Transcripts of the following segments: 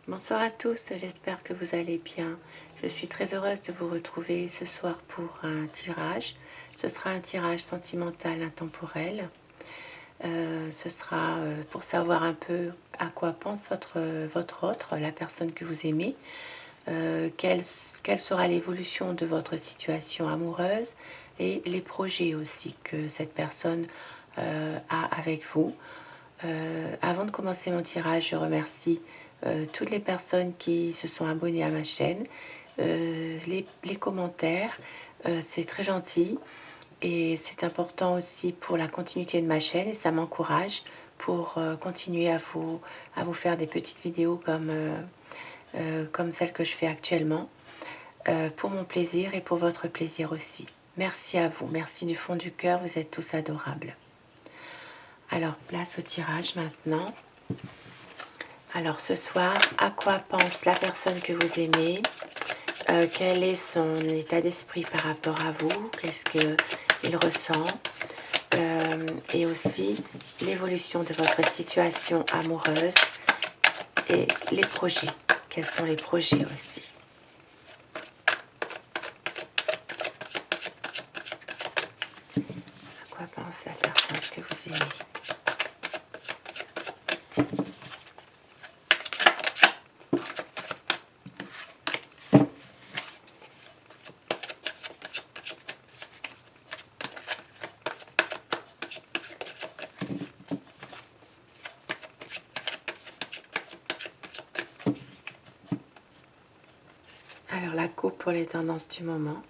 Bonsoir à tous, j'espère que vous allez bien. Je suis très heureuse de vous retrouver ce soir pour un tirage. Ce sera un tirage sentimental intemporel. Ce sera pour savoir un peu à quoi pense votre autre, la personne que vous aimez. Quelle sera l'évolution de votre situation amoureuse et les projets aussi que cette personne a avec vous. Avant de commencer mon tirage, je remercie toutes les personnes qui se sont abonnées à ma chaîne. Les commentaires, c'est très gentil et c'est important aussi pour la continuité de ma chaîne et ça m'encourage pour continuer à vous faire des petites vidéos comme celle que je fais actuellement, pour mon plaisir et pour votre plaisir aussi. Merci à vous, merci du fond du cœur, vous êtes tous adorables. Alors, place au tirage maintenant. Alors, ce soir, à quoi pense la personne que vous aimez? Quel est son état d'esprit par rapport à vous? Qu'est-ce qu'il ressent? Et aussi, l'évolution de votre situation amoureuse et les projets. Quels sont les projets aussi? À quoi pense la personne que vous aimez? Alors, la coupe pour les tendances du moment.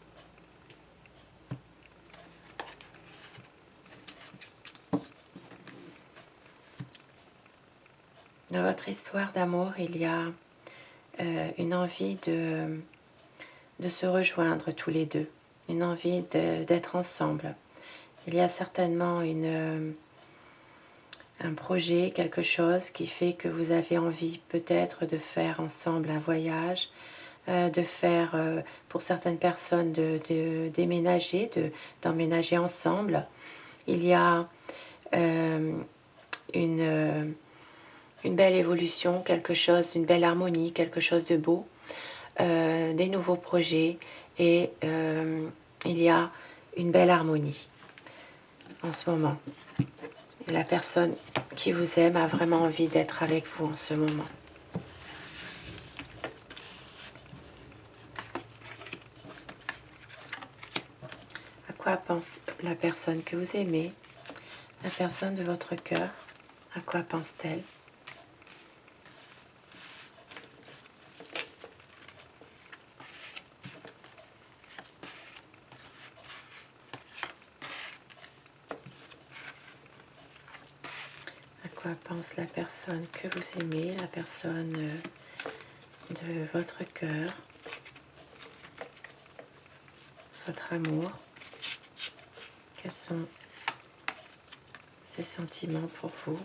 Dans votre histoire d'amour, il y a une envie de se rejoindre tous les deux, une envie d'être ensemble. Il y a certainement un projet, quelque chose qui fait que vous avez envie peut-être de faire ensemble un voyage, de faire, pour certaines personnes, de déménager, d'emménager ensemble. Il y a une belle évolution, quelque chose, une belle harmonie, quelque chose de beau, des nouveaux projets et il y a une belle harmonie en ce moment. La personne qui vous aime a vraiment envie d'être avec vous en ce moment. À quoi pense la personne que vous aimez? La personne de votre cœur, à quoi pense-t-elle? À quoi pense la personne que vous aimez, la personne de votre cœur, votre amour? Quels sont ses sentiments pour vous?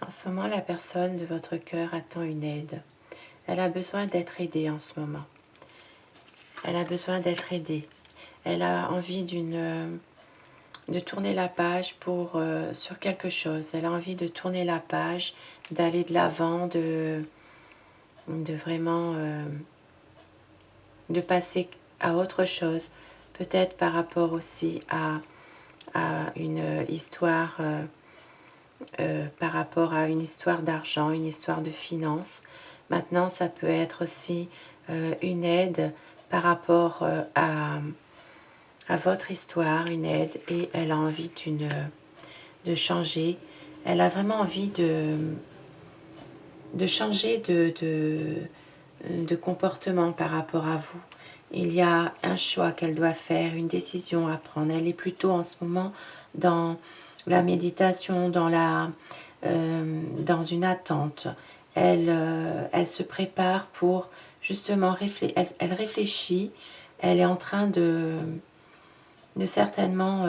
En ce moment, la personne de votre cœur attend une aide. Elle a besoin d'être aidée en ce moment. Elle a besoin d'être aidée. Elle a envie de tourner la page sur quelque chose. Elle a envie de tourner la page, d'aller de l'avant, de vraiment de passer à autre chose. Peut-être par rapport aussi à une histoire, par rapport à une histoire d'argent, une histoire de finances. Maintenant, ça peut être aussi une aide par rapport à votre histoire, une aide, et elle a envie de changer. Elle a vraiment envie de changer de comportement par rapport à vous. Il y a un choix qu'elle doit faire, une décision à prendre. Elle est plutôt en ce moment dans la méditation, dans une attente. Elle se prépare pour justement, elle réfléchit, elle est en train de certainement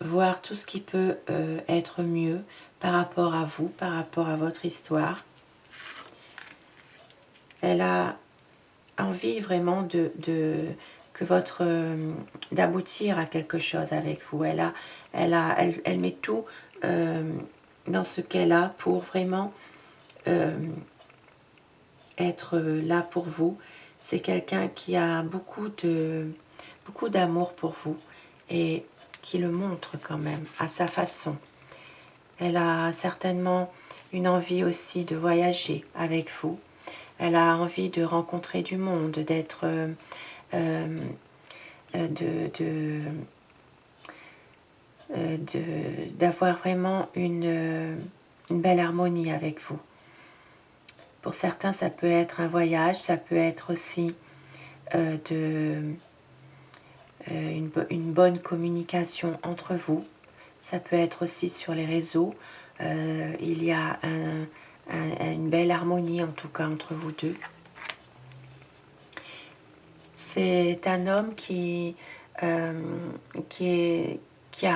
voir tout ce qui peut être mieux par rapport à vous, par rapport à votre histoire. Elle a envie vraiment que d'aboutir à quelque chose avec vous. Elle met tout dans ce qu'elle a pour vraiment être là pour vous. C'est quelqu'un qui a beaucoup d'amour pour vous et qui le montre quand même à sa façon. Elle a certainement une envie aussi de voyager avec vous. Elle a envie de rencontrer du monde, d'avoir vraiment une belle harmonie avec vous. Pour certains, ça peut être un voyage, ça peut être aussi une bonne communication entre vous. Ça peut être aussi sur les réseaux. Il y a une belle harmonie en tout cas entre vous deux. C'est un homme qui a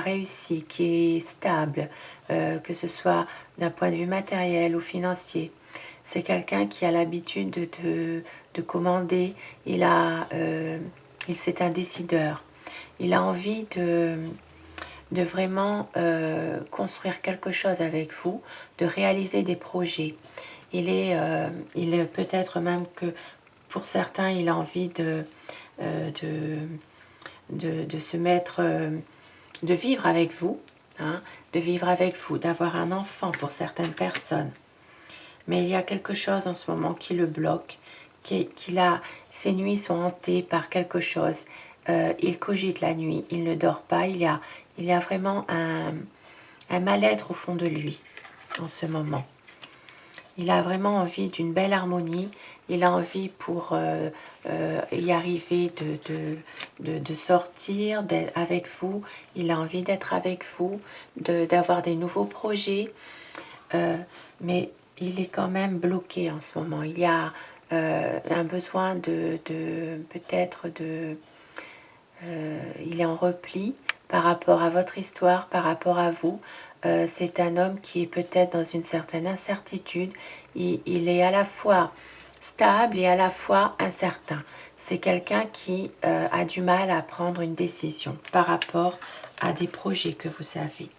réussi, qui est stable, que ce soit d'un point de vue matériel ou financier. C'est quelqu'un qui a l'habitude de commander. C'est un décideur. Il a envie de vraiment construire quelque chose avec vous, de réaliser des projets. Il est peut-être même que pour certains, il a envie de se mettre, de vivre avec vous, hein, d'avoir un enfant pour certaines personnes. Mais il y a quelque chose en ce moment qui le bloque, ses nuits sont hantées par quelque chose. Il cogite la nuit, il ne dort pas, il y a vraiment un mal-être au fond de lui en ce moment. Il a vraiment envie d'une belle harmonie, il a envie pour y arriver de sortir avec vous, il a envie d'être avec vous, d'avoir des nouveaux projets, mais il est quand même bloqué en ce moment. Il y a un besoin peut-être il est en repli par rapport à votre histoire, par rapport à vous. C'est un homme qui est peut-être dans une certaine incertitude. Il est à la fois stable et à la fois incertain. C'est quelqu'un qui a du mal à prendre une décision par rapport à des projets que vous avez.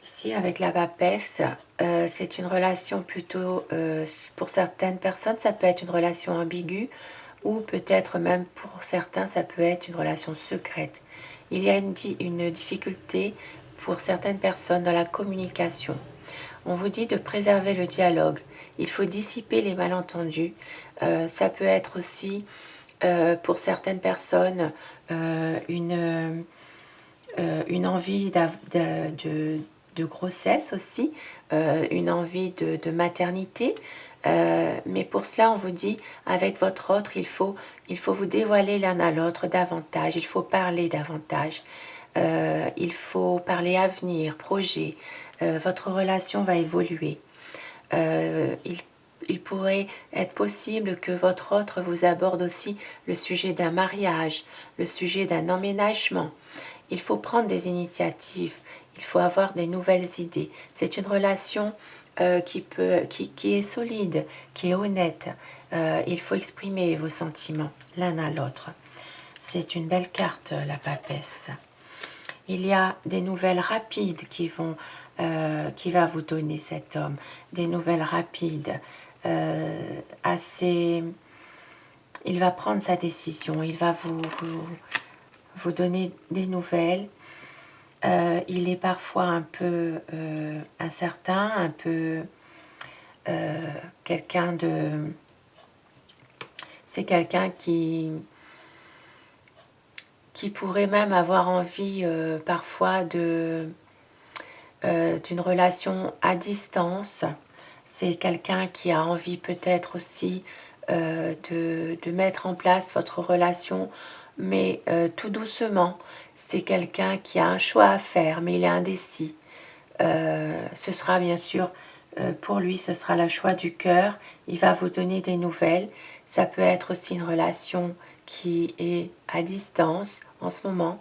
Ici, avec la papesse, c'est une relation plutôt, pour certaines personnes, ça peut être une relation ambiguë, ou peut-être même pour certains, ça peut être une relation secrète. Il y a une difficulté pour certaines personnes dans la communication. On vous dit de préserver le dialogue. Il faut dissiper les malentendus. Ça peut être aussi, pour certaines personnes, une envie de grossesse aussi, une envie de maternité. Mais pour cela, on vous dit, avec votre autre, il faut vous dévoiler l'un à l'autre davantage, il faut parler davantage, il faut parler avenir, projet, votre relation va évoluer. Il pourrait être possible que votre autre vous aborde aussi le sujet d'un mariage, le sujet d'un emménagement. Il faut prendre des initiatives, il faut avoir des nouvelles idées. C'est une relation qui est solide, qui est honnête. Il faut exprimer vos sentiments l'un à l'autre. C'est une belle carte, la papesse. Il y a des nouvelles rapides qui va vous donner cet homme. Des nouvelles rapides, assez... Il va prendre sa décision, il va vous donner des nouvelles. Il est parfois un peu incertain, un peu quelqu'un de... C'est quelqu'un qui pourrait même avoir envie parfois d'une relation à distance. C'est quelqu'un qui a envie peut-être aussi de mettre en place votre relation, mais tout doucement. C'est quelqu'un qui a un choix à faire, mais il est indécis. Ce sera bien sûr, pour lui, ce sera le choix du cœur. Il va vous donner des nouvelles. Ça peut être aussi une relation qui est à distance en ce moment.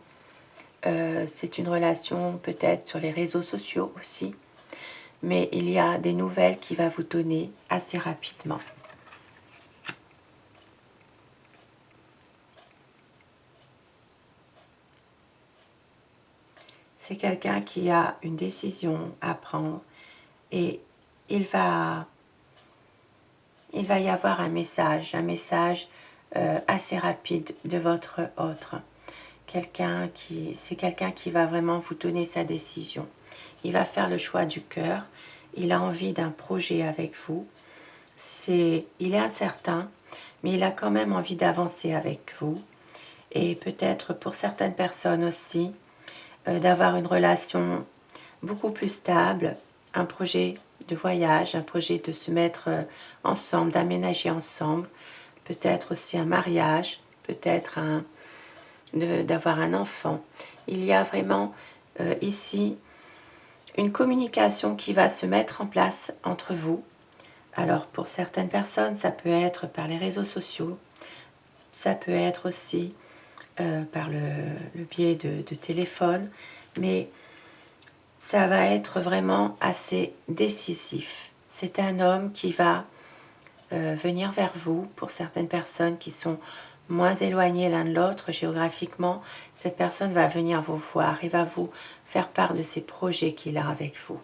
C'est une relation peut-être sur les réseaux sociaux aussi. Mais il y a des nouvelles qu'il va vous donner assez rapidement. C'est quelqu'un qui a une décision à prendre et il va y avoir un message assez rapide de votre autre. C'est quelqu'un qui va vraiment vous donner sa décision. Il va faire le choix du cœur. Il a envie d'un projet avec vous. Il est incertain, mais il a quand même envie d'avancer avec vous. Et peut-être pour certaines personnes aussi, d'avoir une relation beaucoup plus stable, un projet de voyage, un projet de se mettre ensemble, d'aménager ensemble, peut-être aussi un mariage, peut-être d'avoir un enfant. Il y a vraiment ici une communication qui va se mettre en place entre vous. Alors pour certaines personnes, ça peut être par les réseaux sociaux, ça peut être aussi par le biais de téléphone, mais ça va être vraiment assez décisif. C'est un homme qui va venir vers vous. Pour certaines personnes qui sont moins éloignées l'un de l'autre géographiquement, cette personne va venir vous voir et va vous faire part de ses projets qu'il a avec vous.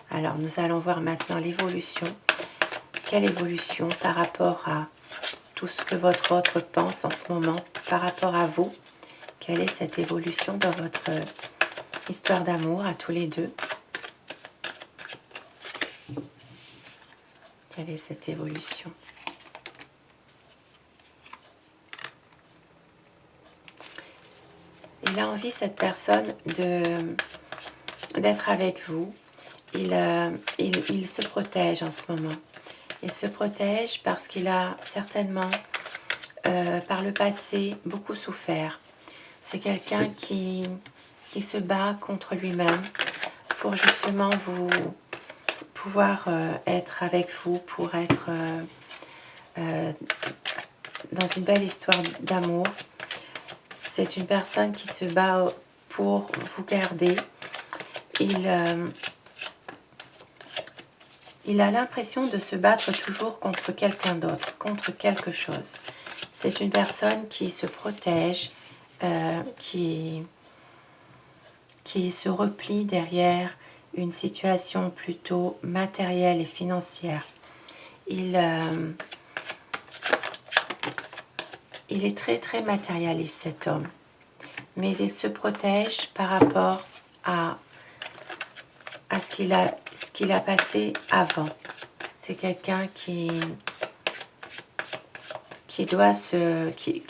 Alors nous allons voir maintenant l'évolution. Quelle évolution par rapport à tout ce que votre autre pense en ce moment, par rapport à vous? Quelle est cette évolution dans votre histoire d'amour à tous les deux? Quelle est cette évolution? Il a envie, cette personne, d'être avec vous. Il se protège en ce moment. Il se protège parce qu'il a certainement, par le passé, beaucoup souffert. C'est quelqu'un qui se bat contre lui-même pour justement pouvoir être avec vous, pour être dans une belle histoire d'amour. C'est une personne qui se bat pour vous garder. Il a l'impression de se battre toujours contre quelqu'un d'autre, contre quelque chose. C'est une personne qui se protège, qui se replie derrière une situation plutôt matérielle et financière. Il est très très matérialiste, cet homme, mais il se protège par rapport à ce qu'il a passé avant. C'est quelqu'un qui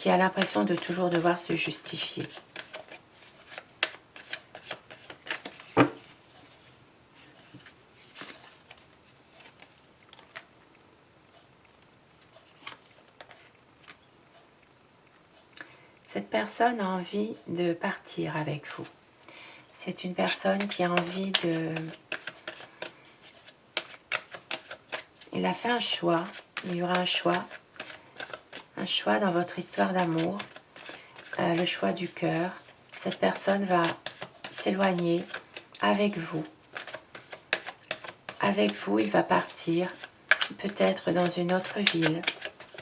a l'impression de toujours devoir se justifier. Cette personne a envie de partir avec vous. C'est une personne qui a envie de... Il a fait un choix, il y aura un choix dans votre histoire d'amour, le choix du cœur. Cette personne va s'éloigner avec vous. Avec vous, il va partir, peut-être dans une autre ville.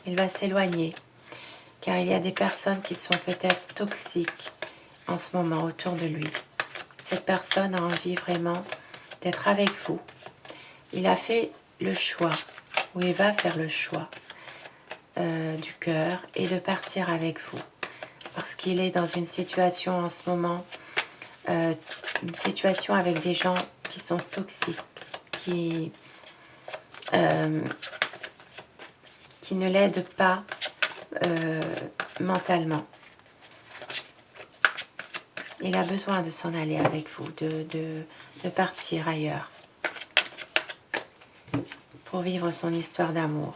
Il va s'éloigner, car il y a des personnes qui sont peut-être toxiques en ce moment autour de lui. Cette personne a envie vraiment d'être avec vous. Il a fait le choix, ou il va faire le choix du cœur et de partir avec vous. Parce qu'il est dans une situation en ce moment, une situation avec des gens qui sont toxiques, qui ne l'aident pas mentalement. Il a besoin de s'en aller avec vous, de partir ailleurs pour vivre son histoire d'amour.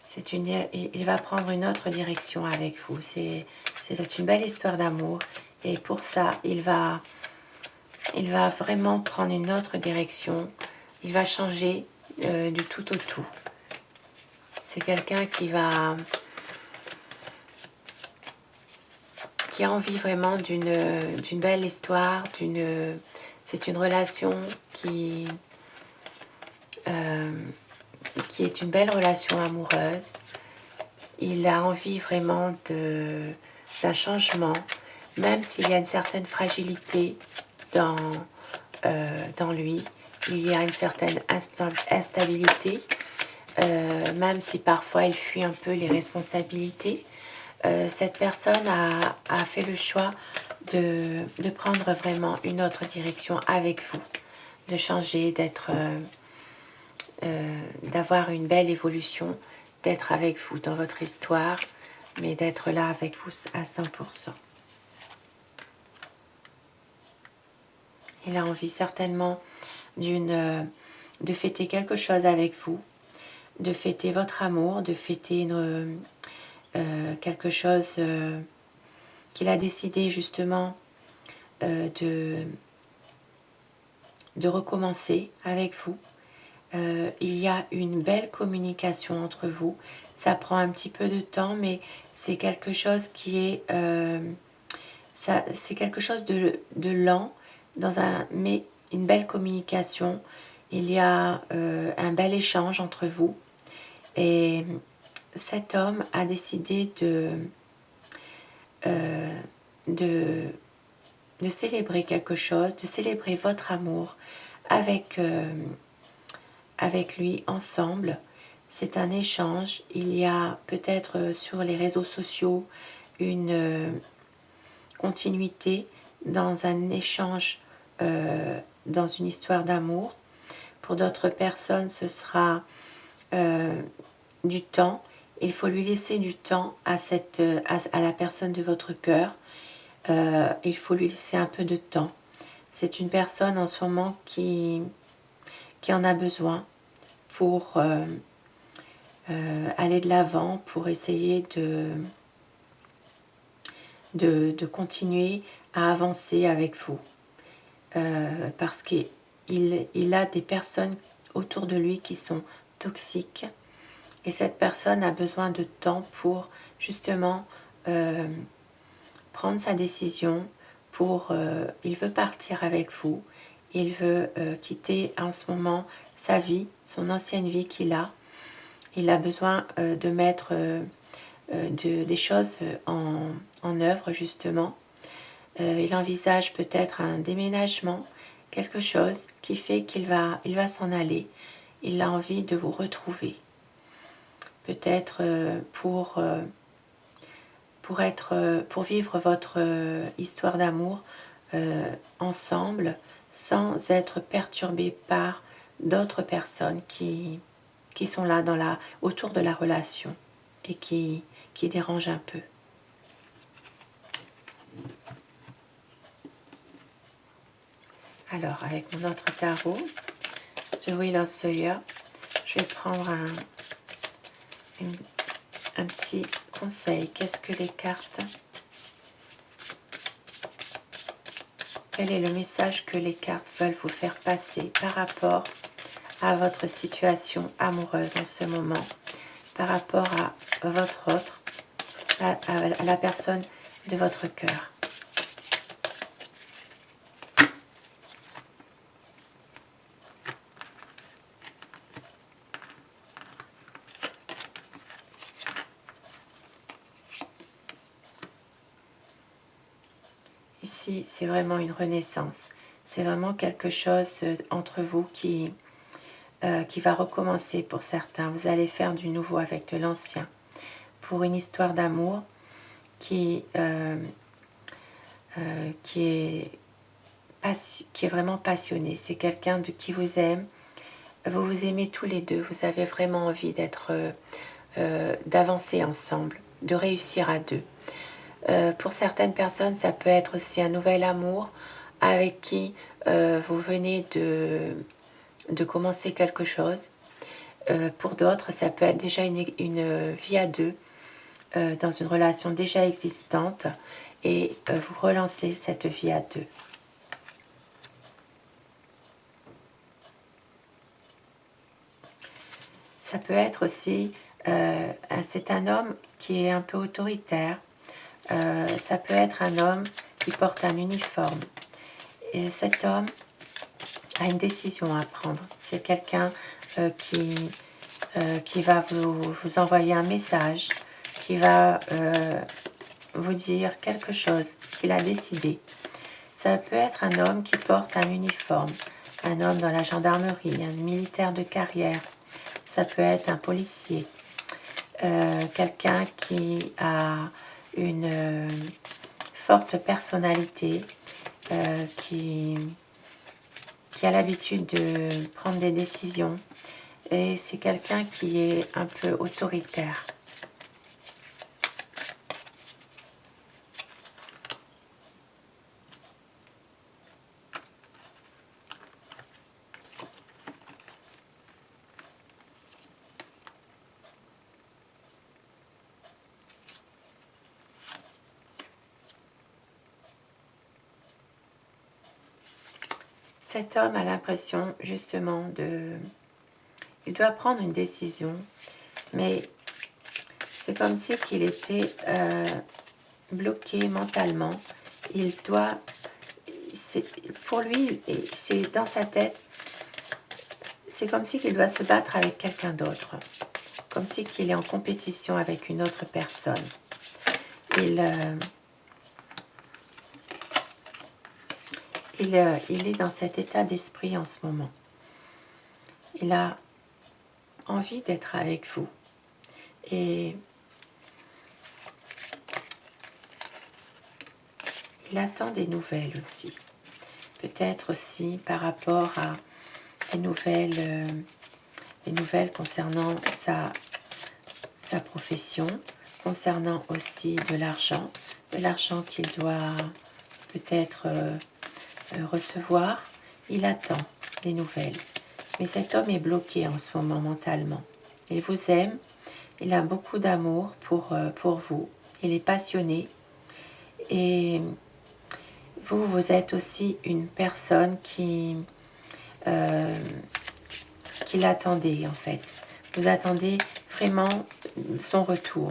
C'est il va prendre une autre direction avec vous. C'est une belle histoire d'amour. Et pour ça, il va vraiment prendre une autre direction. Il va changer du tout au tout. C'est quelqu'un qui a envie vraiment d'une belle histoire. C'est une relation qui est une belle relation amoureuse. Il a envie vraiment d'un changement, même s'il y a une certaine fragilité dans lui. Il y a une certaine instabilité, même si parfois il fuit un peu les responsabilités. Cette personne a fait le choix de prendre vraiment une autre direction avec vous, de changer, d'avoir une belle évolution, d'être avec vous dans votre histoire, mais d'être là avec vous à 100%. Il a envie certainement de fêter quelque chose avec vous, de fêter votre amour, de fêter quelque chose qu'il a décidé justement de recommencer avec vous. Il y a une belle communication entre vous. Ça prend un petit peu de temps, mais c'est quelque chose qui est... c'est quelque chose de lent, mais une belle communication. Il y a un bel échange entre vous. Et cet homme a décidé de célébrer quelque chose, de célébrer votre amour avec lui ensemble. C'est un échange. Il y a peut-être sur les réseaux sociaux une continuité dans un échange, dans une histoire d'amour. Pour d'autres personnes, ce sera du temps. Il faut lui laisser du temps à la personne de votre cœur. Il faut lui laisser un peu de temps. C'est une personne en ce moment qui en a besoin pour aller de l'avant, pour essayer de continuer à avancer avec vous. Parce qu'il a des personnes autour de lui qui sont toxiques. Et cette personne a besoin de temps pour justement prendre sa décision. Il veut partir avec vous. Il veut quitter en ce moment sa vie, son ancienne vie qu'il a. Il a besoin de mettre des choses en œuvre justement. Il envisage peut-être un déménagement, quelque chose qui fait qu'il va s'en aller. Il a envie de vous retrouver. Peut-être pour vivre votre histoire d'amour ensemble, sans être perturbé par d'autres personnes qui sont là autour de la relation et qui dérangent un peu. Alors, avec mon autre tarot, The Wheel of the Year, je vais prendre un petit conseil. Qu'est-ce que les cartes... Quel est le message que les cartes veulent vous faire passer par rapport à votre situation amoureuse en ce moment, par rapport à votre autre, à la personne de votre cœur? Ici, c'est vraiment une renaissance. C'est vraiment quelque chose entre vous qui va recommencer pour certains. Vous allez faire du nouveau avec de l'ancien. Pour une histoire d'amour qui est vraiment passionnée. C'est quelqu'un de qui vous aime. Vous vous aimez tous les deux. Vous avez vraiment envie d'avancer ensemble, de réussir à deux. Pour certaines personnes, ça peut être aussi un nouvel amour avec qui vous venez de commencer quelque chose. pour d'autres, ça peut être déjà une vie à deux, dans une relation déjà existante, et vous relancez cette vie à deux. Ça peut être aussi, c'est un homme qui est un peu autoritaire. Ça peut être un homme qui porte un uniforme. Et cet homme a une décision à prendre. C'est quelqu'un qui va vous envoyer un message, qui va vous dire quelque chose qu'il a décidé. Ça peut être un homme qui porte un uniforme, un homme dans la gendarmerie, un militaire de carrière. Ça peut être un policier, quelqu'un qui a une forte personnalité, qui a l'habitude de prendre des décisions, et c'est quelqu'un qui est un peu autoritaire. Cet homme a l'impression justement il doit prendre une décision, mais c'est comme si qu'il était bloqué mentalement. Il doit, pour lui, c'est dans sa tête, c'est comme si qu'il doit se battre avec quelqu'un d'autre, comme si qu'il est en compétition avec une autre personne. Il est dans cet état d'esprit en ce moment. Il a envie d'être avec vous. Et il attend des nouvelles aussi. Peut-être aussi par rapport à des nouvelles concernant sa profession, concernant aussi de l'argent qu'il doit peut-être recevoir. Il attend des nouvelles. Mais cet homme est bloqué en ce moment mentalement. Il vous aime, il a beaucoup d'amour pour vous, il est passionné, et vous êtes aussi une personne qui l'attendait en fait. Vous attendez vraiment son retour.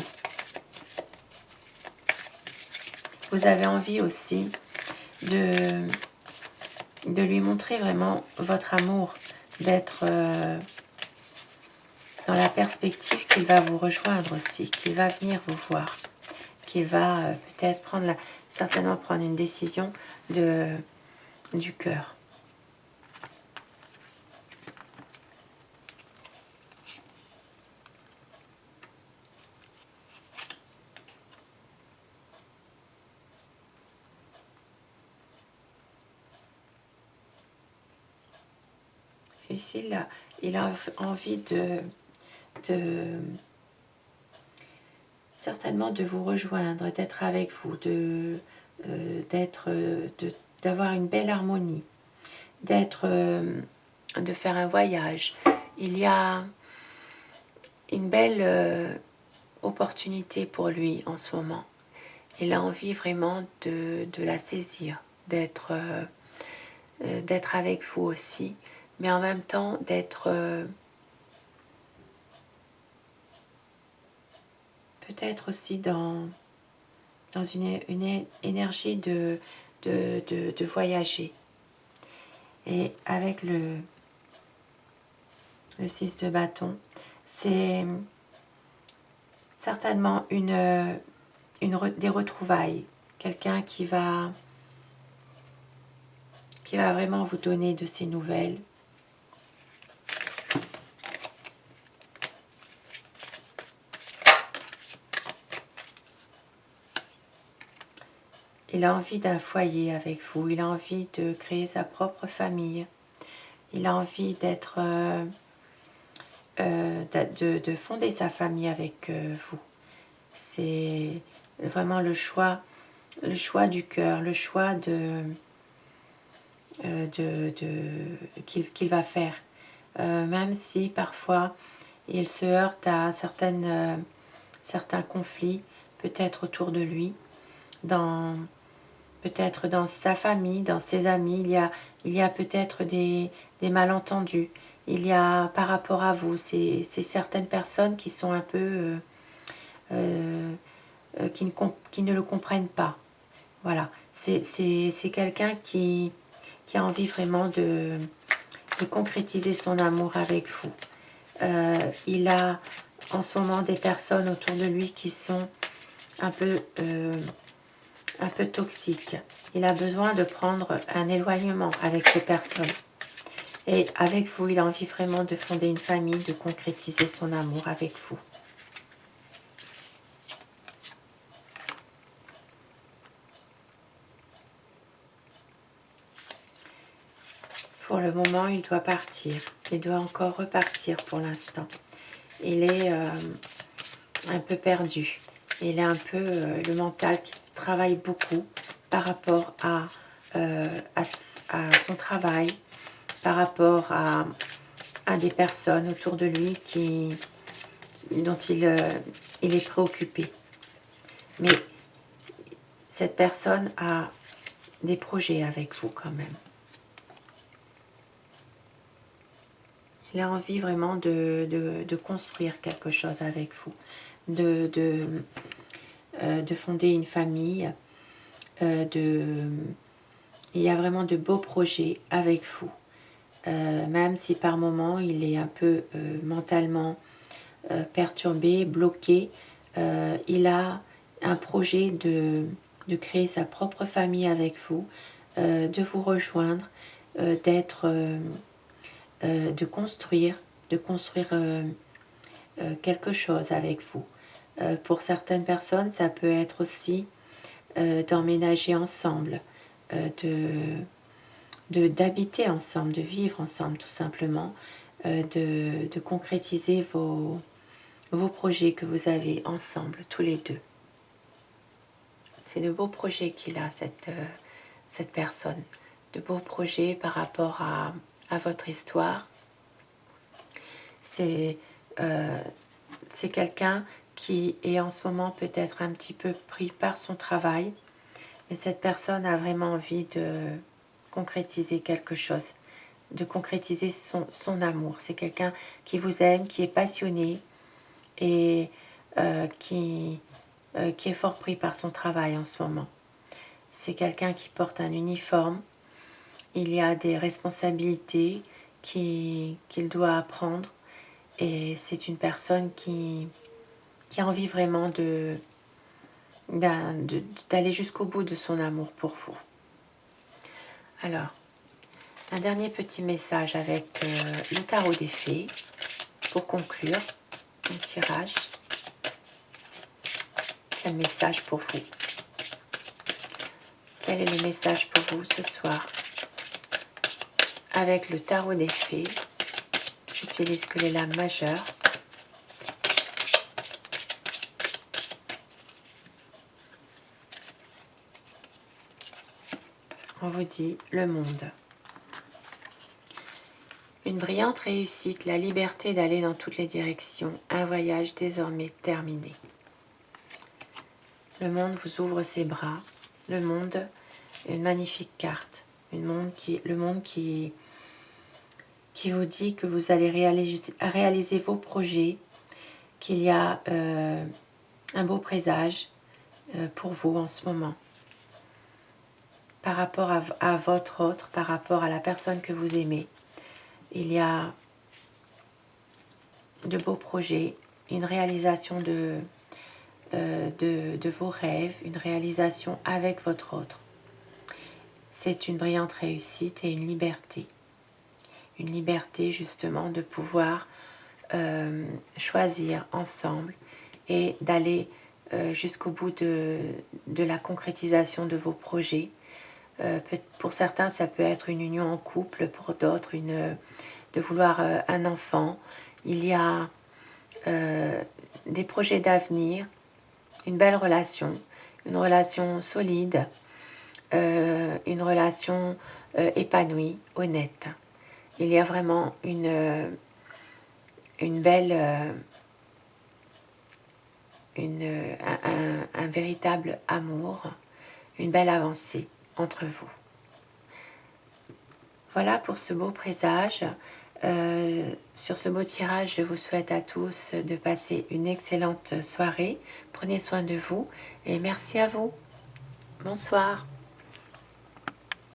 Vous avez envie aussi de lui montrer vraiment votre amour, d'être dans la perspective qu'il va vous rejoindre aussi, qu'il va venir vous voir, qu'il va peut-être certainement prendre une décision du cœur. Ici, il a envie certainement de vous rejoindre, d'être avec vous, d'avoir une belle harmonie, de faire un voyage. Il y a une belle opportunité pour lui en ce moment. Il a envie vraiment de la saisir, d'être avec vous aussi, mais en même temps d'être peut-être aussi dans une énergie de voyager. Et avec le 6 de bâton, c'est certainement des retrouvailles. Quelqu'un qui va vraiment vous donner de ses nouvelles. Il a envie d'un foyer avec vous, il a envie de créer sa propre famille, il a envie de fonder sa famille avec vous. C'est vraiment le choix du cœur, le choix qu'il va faire. Même si parfois Il se heurte à certains conflits, peut-être autour de lui, peut-être dans sa famille, dans ses amis. Il y a peut-être des malentendus. Il y a par rapport à vous, c'est certaines personnes qui sont un peu... qui ne le comprennent pas. Voilà, c'est quelqu'un qui a envie vraiment de concrétiser son amour avec vous. Il a en ce moment des personnes autour de lui qui sont un peu toxiques. Il a besoin de prendre un éloignement avec ces personnes. Et avec vous, il a envie vraiment de fonder une famille, de concrétiser son amour avec vous. Pour le moment, il doit partir. Il doit encore repartir pour l'instant. Il est un peu perdu. Il est un peu le mental qui travaille beaucoup par rapport à son travail, par rapport à des personnes autour de lui dont il est préoccupé. Mais cette personne a des projets avec vous quand même. Il a envie vraiment de construire quelque chose avec vous, de fonder une famille, il y a vraiment de beaux projets avec vous. Même si par moments il est un peu mentalement perturbé, bloqué, il a un projet de créer sa propre famille avec vous, de vous rejoindre, de construire quelque chose avec vous. Pour certaines personnes, ça peut être aussi d'emménager ensemble, d'habiter ensemble, de vivre ensemble tout simplement, de concrétiser vos projets que vous avez ensemble, tous les deux. C'est de beaux projets qu'il a, cette personne. De beaux projets par rapport à votre histoire. C'est quelqu'un qui est en ce moment peut-être un petit peu pris par son travail. Mais cette personne a vraiment envie de concrétiser quelque chose, de concrétiser son amour. C'est quelqu'un qui vous aime, qui est passionné et qui est fort pris par son travail en ce moment. C'est quelqu'un qui porte un uniforme. Il y a des responsabilités qu'il doit apprendre. Et c'est une personne qui a envie vraiment d'aller jusqu'au bout de son amour pour vous. Alors, un dernier petit message avec le tarot des fées pour conclure un tirage. Quel message pour vous? Quel est le message pour vous ce soir? Avec le tarot des fées, j'utilise que les lames majeures. On vous dit le monde. Une brillante réussite, la liberté d'aller dans toutes les directions, un voyage désormais terminé. Le monde vous ouvre ses bras. Le monde, une magnifique carte. Le monde qui vous dit que vous allez réaliser vos projets, qu'il y a un beau présage pour vous en ce moment. Par rapport à votre autre, par rapport à la personne que vous aimez, il y a de beaux projets, une réalisation de vos rêves, une réalisation avec votre autre. C'est une brillante réussite et une liberté. Une liberté justement de pouvoir choisir ensemble et d'aller jusqu'au bout de la concrétisation de vos projets. Pour certains, ça peut être une union en couple, pour d'autres, de vouloir un enfant. Il y a des projets d'avenir, une belle relation, une relation solide, une relation épanouie, honnête. Il y a vraiment une belle, un véritable amour, une belle avancée entre vous. Voilà pour ce beau présage. Sur ce beau tirage, je vous souhaite à tous de passer une excellente soirée. Prenez soin de vous et merci à vous. Bonsoir.